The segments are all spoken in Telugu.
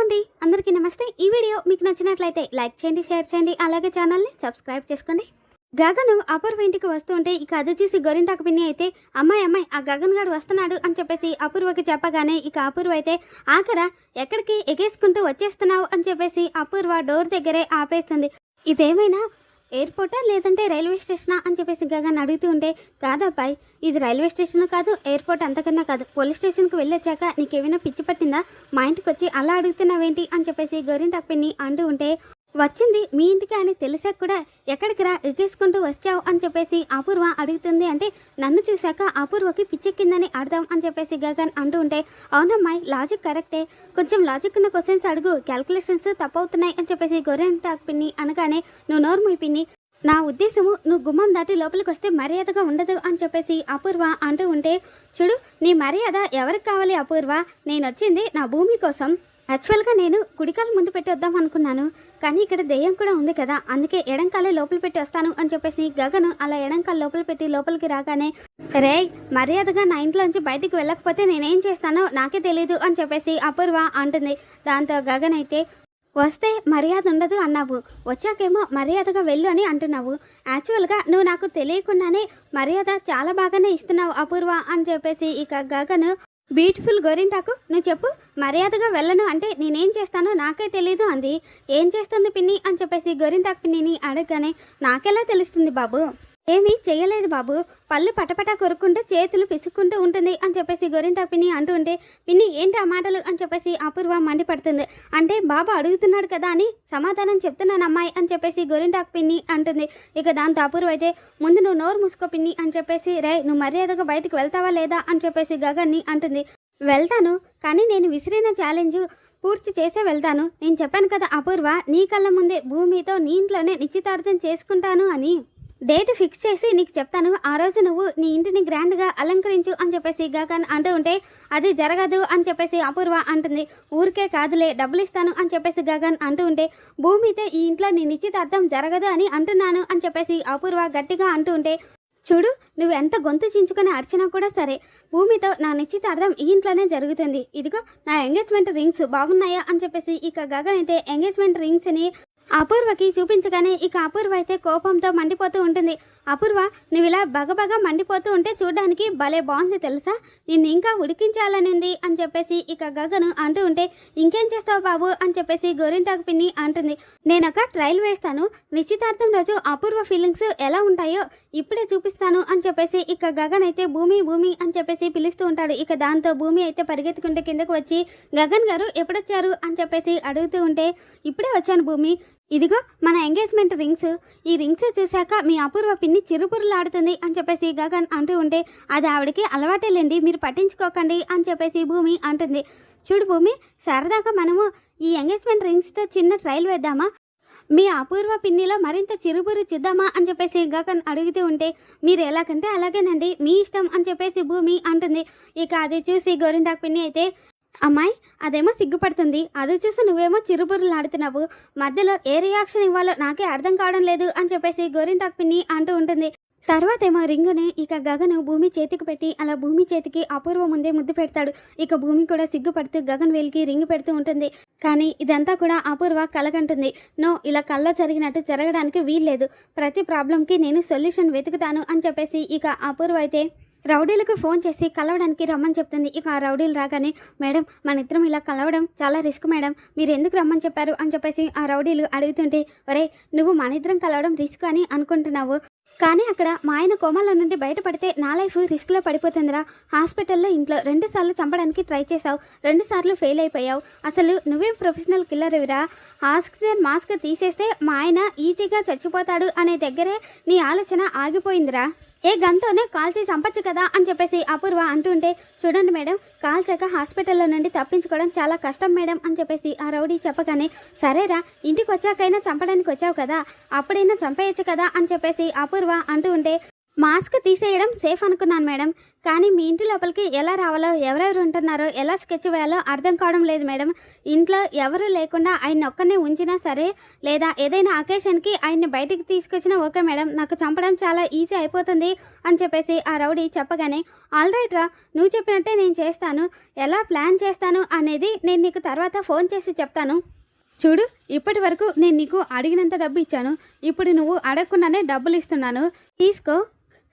అండి, అందరికీ నమస్తే. ఈ వీడియో మీకు నచ్చినట్లయితే లైక్ చేయండి, షేర్ చేయండి, అలాగే ఛానల్ని సబ్స్క్రైబ్ చేసుకోండి. గగను అపూర్వ ఇంటికి వస్తుంటే ఇక అది చూసి గోరింటాకు పిన్ని అయితే అమ్మాయి ఆ గగన్ గారు వస్తున్నాడు అని చెప్పేసి అపూర్వకి చెప్పగానే ఇక అపూర్వ అయితే ఆఖరా ఎక్కడికి ఎగేసుకుంటూ వచ్చేస్తున్నావు అని చెప్పేసి అపూర్వ డోర్ దగ్గరే ఆపేస్తుంది. ఇదేమైనా ఎయిర్పోర్టా లేదంటే రైల్వే స్టేషనా అని చెప్పేసి గగన్ అడుగుతూ ఉంటే కాదబ్బాయి, ఇది రైల్వే స్టేషన్ కాదు, ఎయిర్పోర్ట్ అంతకన్నా కాదు, పోలీస్ స్టేషన్కి వెళ్ళొచ్చాక నీకేమైనా పిచ్చి పట్టిందా, మా ఇంటికి వచ్చి అలా అడుగుతున్నావేంటి అని చెప్పేసి గోరింటాకు పిన్ని అంటూ ఉంటే వచ్చింది మీ ఇంటికి అని తెలిసాక కూడా ఎక్కడికి రా ఎగేసుకుంటూ వచ్చావు అని చెప్పేసి అపూర్వ అడుగుతుంది. అంటే నన్ను చూశాక అపూర్వకి పిచ్చెక్కిందని అర్థం అని చెప్పేసి గగన్ అంటూ ఉంటే అవునమ్మాయి, లాజిక్ కరెక్టే, కొంచెం లాజిక్ ఉన్న క్వశ్చన్స్ అడుగు, క్యాల్కులేషన్స్ తప్పవుతున్నాయి అని చెప్పేసి గోరింటాకు పిన్ని అనగానే నువ్వు నోరు మూయి పిన్ని, నా ఉద్దేశము నువ్వు గుమ్మం దాటి లోపలికి వస్తే మర్యాదగా ఉండదు అని చెప్పేసి అపూర్వ అంటూ ఉంటే చూడు, నీ మర్యాద ఎవరికి కావాలి అపూర్వ, నేను వచ్చింది నా భూమి కోసం. యాక్చువల్గా నేను కుడికాలు ముందు పెట్టి వద్దాం అనుకున్నాను, కానీ ఇక్కడ దెయ్యం కూడా ఉంది కదా, అందుకే ఎడంకాలే లోపల పెట్టి వస్తాను అని చెప్పేసి గగను అలా ఎడంకాలు లోపల పెట్టి లోపలికి రాగానే రే మర్యాదగా నా ఇంట్లోంచి బయటికి వెళ్ళకపోతే నేనేం చేస్తానో నాకే తెలీదు అని చెప్పేసి అపూర్వ అంటుంది. దాంతో గగన్ అయితే వస్తే మర్యాద ఉండదు అన్నావు, వచ్చాకేమో మర్యాదగా వెళ్ళు అని అంటున్నావు, యాక్చువల్గా నువ్వు నాకు తెలియకుండానే మర్యాద చాలా బాగానే ఇస్తున్నావు అపూర్వ అని చెప్పేసి ఇక గగను బ్యూటిఫుల్ గోరింటాకు నువ్వు చెప్పు, మర్యాదగా వెళ్ళను అంటే నేనేం చేస్తానో నాకే తెలీదు అంది. ఏం చేస్తుంది పిన్ని అని చెప్పేసి గోరింటాకు పిన్నిని అడగగానే నాకెలా తెలుస్తుంది బాబు, ఏమీ చెయ్యలేదు బాబు, పళ్ళు పటపట కొరుక్కుంటూ చేతులు పిసుక్కుంటూ ఉంటుంది అని చెప్పేసి గోరింటాకు పిన్ని అంటూ ఉంటే పిన్ని ఏంటి ఆ మాటలు అని చెప్పేసి అపూర్వ మండిపడుతుంది. అంటే బాబు అడుగుతున్నాడు కదా అని సమాధానం చెప్తున్నాను అమ్మాయి అని చెప్పేసి గోరింటాకు పిన్ని అంటుంది. ఇక దాంతో అపూర్వ అయితే ముందు నువ్వు నోరు మూసుకో పిన్ని అని చెప్పేసి రే నువ్వు మర్యాదగా బయటకు వెళ్తావా లేదా అని చెప్పేసి గగన్ని అంటుంది. వెళ్తాను, కానీ నేను విసిరిన ఛాలెంజ్ పూర్తి చేసే వెళ్తాను, నేను చెప్పాను కదా అపూర్వ, నీ కళ్ళ ముందే భూమితో నీ ఇంట్లోనే నిశ్చితార్థం చేసుకుంటాను అని డేట్ ఫిక్స్ చేసి నీకు చెప్తాను, ఆ రోజు నువ్వు నీ ఇంటిని గ్రాండ్గా అలంకరించు అని చెప్పేసి గగన్ అంటూ ఉంటే అది జరగదు అని చెప్పేసి అపూర్వ అంటుంది. ఊరికే కాదులే డబ్బులు ఇస్తాను అని చెప్పేసి గగన్ అంటూ ఉంటే భూమితే ఈ ఇంట్లో నీ నిశ్చితార్థం జరగదు అని అంటున్నాను అని చెప్పేసి అపూర్వ గట్టిగా అంటూ ఉంటే చూడు, నువ్వు ఎంత గొంతు చించుకొని అర్చినా కూడా సరే, భూమితో నా నిశ్చితార్థం ఈ ఇంట్లోనే జరుగుతుంది, ఇదిగో నా ఎంగేజ్మెంట్ రింగ్స్ బాగున్నాయా అని చెప్పేసి ఇక గగన్ అయితే ఎంగేజ్మెంట్ రింగ్స్ని అపూర్వకి చూపించగానే ఇక అపూర్వ అయితే కోపంతో మండిపోతూ ఉంటుంది. అపూర్వ నువ్వు ఇలా బగబగా మండిపోతూ ఉంటే చూడడానికి భలే బాగుంది తెలుసా, నిన్ను ఇంకా ఉడికించాలని ఉంది అని చెప్పేసి ఇక గగను అంటూ ఉంటే ఇంకేం చేస్తావు బాబు అని చెప్పేసి గోరింటాకు పిన్ని అంటుంది. నేనొక ట్రయల్ వేస్తాను, నిశ్చితార్థం రోజు అపూర్వ ఫీలింగ్స్ ఎలా ఉంటాయో ఇప్పుడే చూపిస్తాను అని చెప్పేసి ఇక గగన్ అయితే భూమి భూమి అని చెప్పేసి పిలుస్తూ ఉంటాడు. ఇక దాంతో భూమి అయితే పరిగెత్తుకుంటే కిందకు వచ్చి గగన్ గారు ఎప్పుడొచ్చారు అని చెప్పేసి అడుగుతూ ఉంటే ఇప్పుడే వచ్చాను భూమి, ఇదిగో మన ఎంగేజ్మెంట్ రింగ్స్, ఈ రింగ్స్ చూశాక మీ అపూర్వ పిన్ని చిరుపురులాడుతుంది అని చెప్పేసి గగన్ అంటూ ఉంటే అది ఆవిడకి అలవాటేలేండి, మీరు పట్టించుకోకండి అని చెప్పేసి భూమి అంటుంది. చూడు భూమి, సరదాగా మనము ఈ ఎంగేజ్మెంట్ రింగ్స్తో చిన్న ట్రయల్ వేద్దామా, మీ అపూర్వ పిన్నిలో మరింత చిరుపురు చూద్దామా అని చెప్పేసి గగన్ అడుగుతూ ఉంటే మీరు ఎలాగంటే అలాగేనండి, మీ ఇష్టం అని చెప్పేసి భూమి అంటుంది. ఇక అది చూసి గోరింటాకు పిన్ని అయితే అమ్మాయి అదేమో సిగ్గుపడుతుంది, అది చూసి నువ్వేమో చిరుబుర్రులాడుతున్నావు, మధ్యలో ఏ రియాక్షన్ ఇవ్వాలో నాకే అర్థం కావడం లేదు అని చెప్పేసి గోరింటాకు పిన్ని అంటూ ఉంటుంది. తర్వాత ఏమో రింగుని ఇక గగను భూమి చేతికి పెట్టి అలా భూమి చేతికి అపూర్వ ముందే ముద్దు పెడతాడు. ఇక భూమి కూడా సిగ్గుపడుతూ గగన్ వేలికి రింగు పెడుతూ ఉంటుంది. కానీ ఇదంతా కూడా అపూర్వ కలగంటుంది. నో, ఇలా కళ్ళ జరిగినట్టు జరగడానికి వీల్లేదు, ప్రతి ప్రాబ్లంకి నేను సొల్యూషన్ వెతుకుతాను అని చెప్పేసి ఇక అపూర్వ అయితే రౌడీలకు ఫోన్ చేసి కలవడానికి రమ్మని చెప్తుంది. ఇక ఆ రౌడీలు రాగానే మేడం మన ఇద్దరం ఇలా కలవడం చాలా రిస్క్ మేడం, మీరు ఎందుకు రమ్మని చెప్పారు అని చెప్పేసి ఆ రౌడీలు అడుగుతుంటే ఒరే నువ్వు మన ఇద్దరం కలవడం రిస్క్ అని అనుకుంటున్నావు, కానీ అక్కడ మా ఆయన కోమాల నుండి బయటపడితే నా లైఫ్ రిస్క్లో పడిపోతుందిరా, హాస్పిటల్లో ఇంట్లో 2 సార్లు చంపడానికి ట్రై చేసావు, 2 సార్లు ఫెయిల్ అయిపోయావు, అసలు నువ్వేం ప్రొఫెషనల్ కిల్లర్విరా, ఆక్సిజన్ మాస్క్ తీసేస్తే మా ఆయన ఈజీగా చచ్చిపోతాడు అనే దగ్గరే నీ ఆలోచన ఆగిపోయిందిరా, ఏ గన్తోనే కాల్చి చంపచ్చు కదా అని చెప్పేసి అపూర్వ అంటుంటే చూడండి మేడం, కాల్చాక హాస్పిటల్లో నుండి తప్పించుకోవడం చాలా కష్టం మేడం అని చెప్పేసి ఆ రౌడీ చెప్పగానే సరేరా ఇంటికి వచ్చాకైనా చంపడానికి వచ్చావు కదా, అప్పుడైనా చంపేయచ్చు కదా అని చెప్పేసి అపూర్వ అంటూ ఉంటే మాస్క్ తీసేయడం సేఫ్ అనుకున్నాను మేడం. కానీ మీ ఇంటి లోపలికి ఎలా రావాలో, ఎవరెవరు ఉంటున్నారో, ఎలా స్కెచ్ వేయాలో అర్థం కావడం లేదు మేడం. ఇంట్లో ఎవరు లేకుండా ఆయన్ని ఒక్కనే ఉంచినా సరే, లేదా ఏదైనా అకేషన్‌కి ఆయన్ని బయటికి తీసుకొచ్చినా ఓకే మేడం. నాకు చంపడం చాలా ఈజీ అయిపోతుంది అని చెప్పేసి ఆ రౌడీ చెప్పగానే, ఆల్ రైట్ రా, నువ్వు చెప్పినట్టే నేను చేస్తాను. ఎలా ప్లాన్ చేస్తాను అనేది నేను నీకు తర్వాత ఫోన్ చేసి చెప్తాను. చూడు, ఇప్పటి వరకు నేను నీకు అడిగినంత డబ్బు ఇచ్చాను. ఇప్పుడు నువ్వు అడగకుండానే డబ్బులు ఇస్తున్నాను. తీసుకో.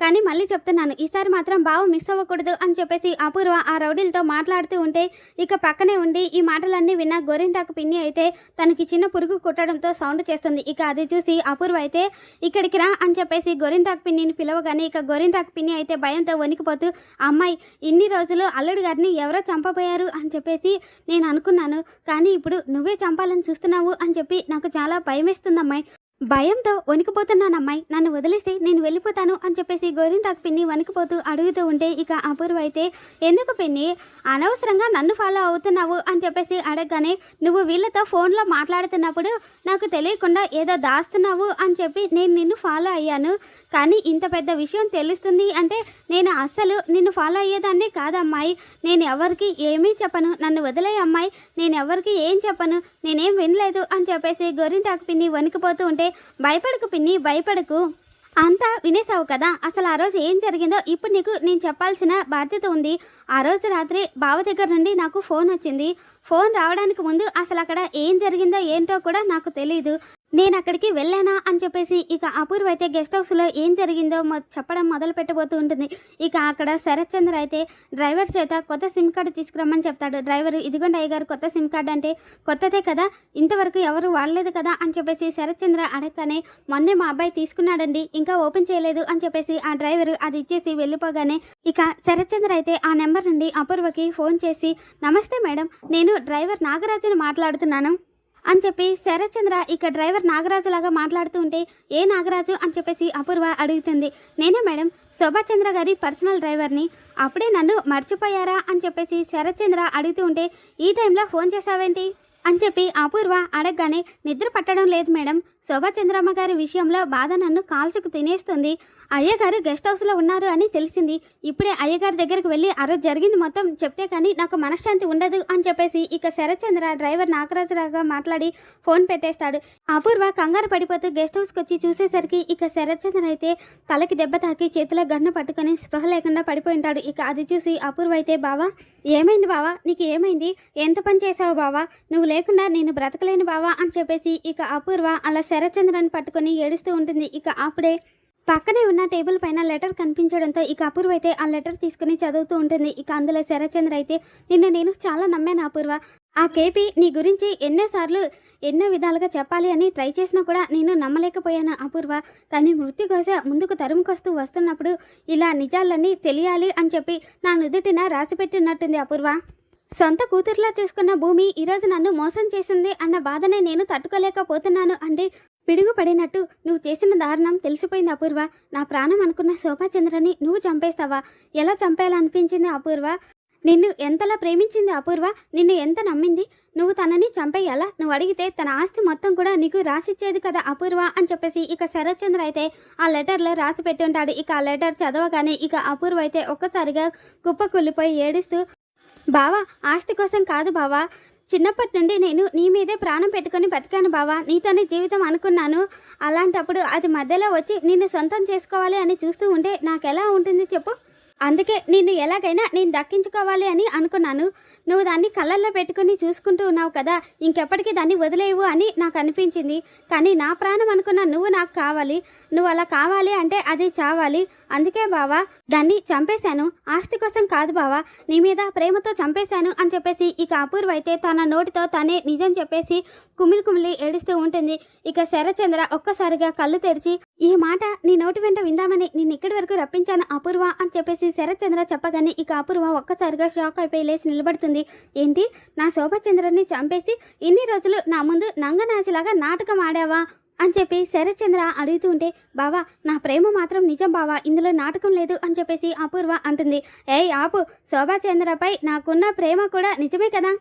కానీ మళ్ళీ చెప్తున్నాను, ఈసారి మాత్రం బావ మిస్ అవ్వకూడదు అని చెప్పేసి అపూర్వ ఆ రౌడీలతో మాట్లాడుతూ ఉంటే ఇక పక్కనే ఉండి ఈ మాటలన్నీ విన్న గోరింటాకు పిన్ని అయితే తనకి చిన్న పురుగు కుట్టడంతో సౌండ్ చేస్తుంది. ఇక అది చూసి అపూర్వ అయితే ఇక్కడికి రా అని చెప్పేసి గోరింటాకు పిన్నిని పిలవగానే ఇక గోరింటాకు పిన్ని అయితే భయంతో వణికిపోతూ, అమ్మాయి ఇన్ని రోజులు అల్లుడు గారిని ఎవరో చంపబోయారు అని చెప్పేసి నేను అనుకున్నాను. కానీ ఇప్పుడు నువ్వే చంపాలని చూస్తున్నావు అని చెప్పి నాకు చాలా భయమేస్తుంది అమ్మాయి. భయంతో వణికిపోతున్నానమ్మాయి, నన్ను వదిలేసి నేను వెళ్ళిపోతాను అని చెప్పేసి గోరింటాకు పిన్ని వణికిపోతూ అడుగుతూ ఉంటే ఇక అపూర్వ అయితే, ఎందుకు పిన్ని అనవసరంగా నన్ను ఫాలో అవుతున్నావు అని చెప్పేసి అడగగానే, నువ్వు వీళ్ళతో ఫోన్లో మాట్లాడుతున్నప్పుడు నాకు తెలియకుండా ఏదో దాస్తున్నావు అని చెప్పి నేను నిన్ను ఫాలో అయ్యాను. కానీ ఇంత పెద్ద విషయం తెలుస్తుంది అంటే నేను అస్సలు నిన్ను ఫాలో అయ్యేదాన్నే కాదమ్మాయి. నేను ఎవరికి ఏమీ చెప్పను, నన్ను వదిలే అమ్మాయి, నేను ఎవరికి ఏం చెప్పను, నేనేం వినలేదు అని చెప్పేసి గోరింటాకు పిన్ని వణికిపోతూ ఉంటే, భయపడకు పిన్ని భయపడకు, అంతా వినేసావు కదా. అసలు ఆ రోజు ఏం జరిగిందో ఇప్పుడు నీకు నేను చెప్పాల్సిన బాధ్యత ఉంది. ఆ రోజు రాత్రి బావ దగ్గర నుండి నాకు ఫోన్ వచ్చింది. ఫోన్ రావడానికి ముందు అసలు అక్కడ ఏం జరిగిందో ఏంటో కూడా నాకు తెలీదు. నేను అక్కడికి వెళ్ళానా అని చెప్పేసి ఇక అపూర్వ అయితే గెస్ట్ హౌస్లో ఏం జరిగిందో చెప్పడం మొదలు పెట్టబోతూ ఉంటుంది. ఇక అక్కడ శరత్ చంద్ర అయితే డ్రైవర్ చేత కొత్త సిమ్ కార్డు తీసుకురమ్మని చెప్తాడు. డ్రైవర్, ఇదిగోండి అయ్యగారు కొత్త సిమ్ కార్డు అంటే, కొత్తదే కదా, ఇంతవరకు ఎవరు వాడలేదు కదా అని చెప్పేసి శరత్ చంద్ర అడగగానే, మొన్నే మా అబ్బాయి తీసుకున్నాడండి, ఇంకా ఓపెన్ చేయలేదు అని చెప్పేసి ఆ డ్రైవర్ అది ఇచ్చేసి వెళ్ళిపోగానే ఇక శరత్ చంద్ర అయితే ఆ నెంబర్ నుండి అపూర్వకి ఫోన్ చేసి, నమస్తే మేడం, నేను డ్రైవర్ నాగరాజుని మాట్లాడుతున్నాను అని చెప్పి శరత్ చంద్ర ఇక డ్రైవర్ నాగరాజులాగా మాట్లాడుతూ ఉంటే, ఏ నాగరాజు అని చెప్పేసి అపూర్వ అడుగుతుంది. నేనే మేడం, శోభాచంద్ర చంద్ర గారి పర్సనల్ డ్రైవర్ని. అప్పుడే నన్ను మర్చిపోయారా అని చెప్పేసి శరత్ చంద్ర అడుగుతూ ఉంటే, ఈ టైంలో ఫోన్ చేసావేంటి అని చెప్పి అపూర్వ అడగగానే, నిద్ర పట్టడం లేదు మేడం, శోభాచంద్రమ్మ గారి విషయంలో బాధ నన్ను కాల్చుకు తినేస్తుంది. అయ్యగారు గెస్ట్ హౌస్లో ఉన్నారు అని తెలిసింది. ఇప్పుడే అయ్యగారి దగ్గరికి వెళ్ళి ఆ రోజు జరిగింది మొత్తం చెప్తే కానీ నాకు మనశ్శాంతి ఉండదు అని చెప్పేసి ఇక శరత్ చంద్ర డ్రైవర్ నాగరాజులాగా మాట్లాడి ఫోన్ పెట్టేస్తాడు. అపూర్వ కంగారు పడిపోతూ గెస్ట్ హౌస్కి వచ్చి చూసేసరికి ఇక శరత్ చంద్ర అయితే తలకి దెబ్బ తాకి చేతిలో గన్ను పట్టుకొని స్పృహ లేకుండా పడిపోయి ఉంటాడు. ఇక అది చూసి అపూర్వ అయితే, బావా ఏమైంది బావా, నీకు ఏమైంది, ఎంత పని చేసావు బావా, నువ్వు లేకుండా నేను బ్రతకలేను బావా అని చెప్పేసి ఇక అపూర్వ అలా శరత్ చంద్రని పట్టుకొని ఏడుస్తూ ఉంటుంది. ఇక అప్పుడే పక్కనే ఉన్న టేబుల్ పైన లెటర్ కనిపించడంతో ఇక అపూర్వ అయితే ఆ లెటర్ తీసుకుని చదువుతూ ఉంటుంది. ఇక అందులో శరత్ చంద్ర అయితే, నిన్ను నేను చాలా నమ్మాను అపూర్వ, ఆ కేపీ నీ గురించి ఎన్నోసార్లు ఎన్నో విధాలుగా చెప్పాలి అని ట్రై చేసినా కూడా నేను నమ్మలేకపోయాను అపూర్వ. కానీ మృత్యుకోశ ముందుకు తరుముకొస్తూ వస్తున్నప్పుడు ఇలా నిజాలన్నీ తెలియాలి అని చెప్పి నా నుదుటిన రాసిపెట్టి ఉన్నట్టుంది అపూర్వ. సొంత కూతురులా చేసుకున్న భూమి ఈరోజు నన్ను మోసం చేసింది అన్న బాధనే నేను తట్టుకోలేకపోతున్నాను అంటే పిడుగు పడినట్టు నువ్వు చేసిన దారుణం తెలిసిపోయింది అపూర్వ. నా ప్రాణం అనుకున్న శోభాచంద్రని నువ్వు చంపేస్తావా? ఎలా చంపేయాలనిపించింది అపూర్వ? నిన్ను ఎంతలా ప్రేమించింది అపూర్వ, నిన్ను ఎంత నమ్మింది, నువ్వు తనని చంపేయాలా? నువ్వు అడిగితే తన ఆస్తి మొత్తం కూడా నీకు రాసిచ్చేది కదా అపూర్వ అని చెప్పేసి ఇక శరత్ చంద్ర అయితే ఆ లెటర్లో రాసి పెట్టి ఉంటాడు. ఇక ఆ లెటర్ చదవగానే ఇక అపూర్వ అయితే ఒక్కసారిగా కుప్పకూలిపోయి ఏడుస్తూ, బావా ఆస్తి కోసం కాదు బావా, చిన్నప్పటి నుండి నేను నీ మీదే ప్రాణం పెట్టుకొని బతికాను బావా, నీతోనే జీవితం అనుకున్నాను. అలాంటప్పుడు అది మధ్యలో వచ్చి నిన్ను సొంతం చేసుకోవాలి అని చూస్తూ ఉంటే నాకు ఎలా ఉంటుంది చెప్పు? అందుకే నిన్ను ఎలాగైనా నేను దక్కించుకోవాలి అని అనుకున్నాను. నువ్వు దాన్ని కళ్ళల్లో పెట్టుకుని చూసుకుంటూ ఉన్నావు కదా, ఇంకెప్పటికీ దాన్ని వదిలేవు అని నాకు అనిపించింది. కానీ నా ప్రాణం అనుకున్న నువ్వు నాకు కావాలి, నువ్వు అలా కావాలి అంటే అది చావాలి. అందుకే బావా దాన్ని చంపేశాను, ఆస్తి కోసం కాదు బావా, నీ మీద ప్రేమతో చంపేశాను అని చెప్పేసి ఇక అపూర్వ అయితే తన నోటితో తనే నిజం చెప్పేసి కుమిలి ఏడుస్తూ ఉంటుంది. ఇక శరచంద్ర ఒక్కసారిగా కళ్ళు తెరిచి, ఈ మాట నీ నోటి వెంట విందామని నేను ఇక్కడి వరకు రప్పించాను అపూర్వ అని చెప్పేసి శరచంద్ర చెప్పగానే ఇక అపూర్వ ఒక్కసారిగా షాక్ అయిపోయి లేచి నిలబడుతుంది. ఏంటి, నా శోభచంద్రని చంపేసి ఇన్ని రోజులు నా ముందు నంగనాచిలాగా నాటకం ఆడావా అని చెప్పి శరత్చంద్ర అడుగుతూ ఉంటే, బావా నా ప్రేమ మాత్రం నిజం బావా, ఇందులో నాటకం లేదు అని చెప్పేసి అపూర్వ అంటుంది. ఏయ్ ఆపు, శోభాచంద్రపై నాకున్న ప్రేమ కూడా నిజమే కదా,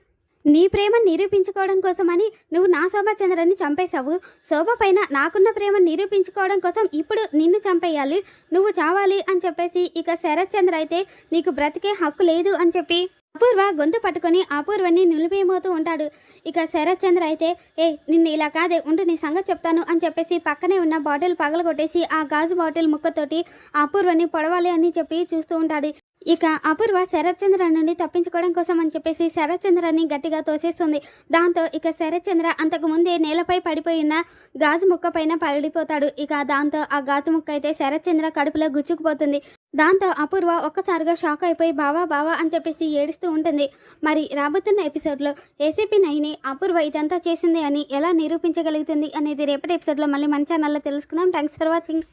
నీ ప్రేమను నిరూపించుకోవడం కోసమని నువ్వు నా శోభాచంద్రని చంపేశావు. శోభ పైన నాకున్న ప్రేమను నిరూపించుకోవడం కోసం ఇప్పుడు నిన్ను చంపేయాలి, నువ్వు చావాలి అని చెప్పేసి ఇక శరత్ చంద్ర అయితే నీకు బ్రతికే హక్కు లేదు అని చెప్పి అపూర్వ గొంతు పట్టుకొని అపూర్వని నిలిపేయబోతూ ఉంటాడు. ఇక శరత్ చంద్ర అయితే నిన్ను ఇలా కాదే ఉంటూ నీ సంగతి చెప్తాను అని చెప్పేసి పక్కనే ఉన్న బాటిల్ పగలగొట్టేసి ఆ గాజు బాటిల్ ముక్కతోటి అపూర్వని పొడవాలి అని చెప్పి చూస్తూ ఉంటాడు. ఇక అపూర్వ శరత్ చంద్ర నుండి తప్పించుకోవడం కోసం అని చెప్పేసి శరత్ చంద్రని గట్టిగా తోసేస్తుంది. దాంతో ఇక శరత్ చంద్ర అంతకు ముందే నేలపై పడిపోయిన గాజు ముక్క పైన పడిపోతాడు. ఇక దాంతో ఆ గాజు ముక్క అయితే శరత్ చంద్ర కడుపులో గుచ్చుకుపోతుంది. దాంతో అపూర్వ ఒక్కసారిగా షాక్ అయిపోయి బావా బావా అని చెప్పేసి ఏడుస్తూ ఉంటుంది. మరి రాబోతున్న ఎపిసోడ్లో ఏసీపీ నైని అపూర్వ ఇదంతా చేసింది అని ఎలా నిరూపించగలుగుతుంది అనేది రేపటి ఎపిసోడ్లో మళ్ళీ మన ఛానల్లో తెలుసుకుందాం. Thanks for watching.